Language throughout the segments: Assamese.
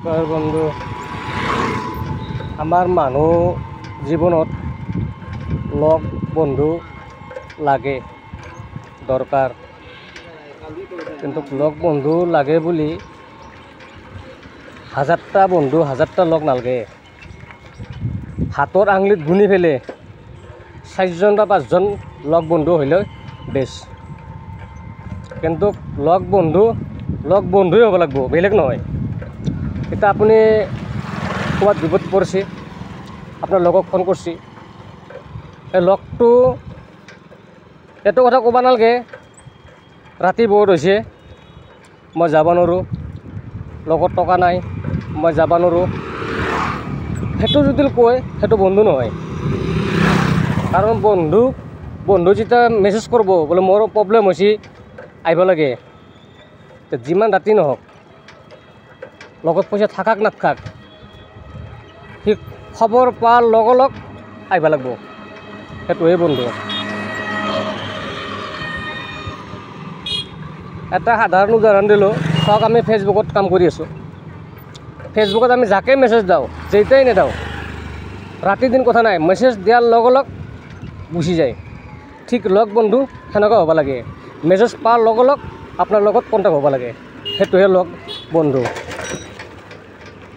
বন্ধু আমাৰ মানুহ জীৱনত লগ বন্ধু লাগে দৰকাৰ কিন্তু লগ বন্ধু লাগে বুলি হাজাৰটা বন্ধু হাজাৰটা লগ নালাগে হাতৰ আঙুলিত গুনি ফেলে 4জন বা 5জন লগ বন্ধু হলে বেছ কিন্তু লগ বন্ধুই হ'ব লাগিব বেলেগ নহয় এতিয়া আপুনি ক'ৰবাত বিপদ পৰিছে আপোনাৰ লগক ফোন কৰিছে এই লগটো এইটো কথা ক'ব নালাগে ৰাতি বহুত হৈছে মই যাব নোৱাৰোঁ লগত টকা নাই মই যাব নোৱাৰোঁ সেইটো যদি কয় সেইটো বন্ধু নহয় কাৰণ বন্ধু যেতিয়া মেছেজ কৰিব বোলে মোৰ প্ৰব্লেম হৈছে আহিব লাগে যিমান ৰাতি নহওক লগত পইচা থাকাক নাথাক সি খবৰ পোৱাৰ লগে লগ আহিব লাগিব সেইটোৱে বন্ধু এটা সাধাৰণ উদাহৰণ দিলোঁ চাওক আমি ফেচবুকত কাম কৰি আছোঁ ফেচবুকত আমি যাকে মেছেজ দিওঁ যেতিয়াই নেদাওঁ ৰাতি দিন কথা নাই মেছেজ দিয়াৰ লগে লগ গুচি যায় ঠিক লগ বন্ধু সেনেকুৱা হ'ব লাগে মেছেজ পোৱাৰ লগে লগ আপোনাৰ লগত কণ্টেক্ট হ'ব লাগে সেইটোহে লগ বন্ধু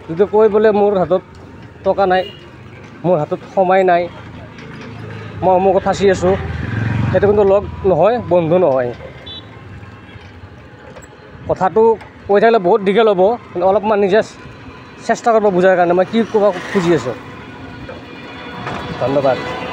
যদি কৈ বোলে মোৰ হাতত টকা নাই মোৰ হাতত সময় নাই মই অমুকত ফাঁচি আছোঁ সেইটো কিন্তু লগ নহয় বন্ধু নহয় কথাটো কৈ থাকিলে বহুত দীঘল হ'ব কিন্তু অলপমান নিজে চেষ্টা কৰিব বুজাৰ কাৰণে মই কি ক'ব খুজি আছোঁ ধন্যবাদ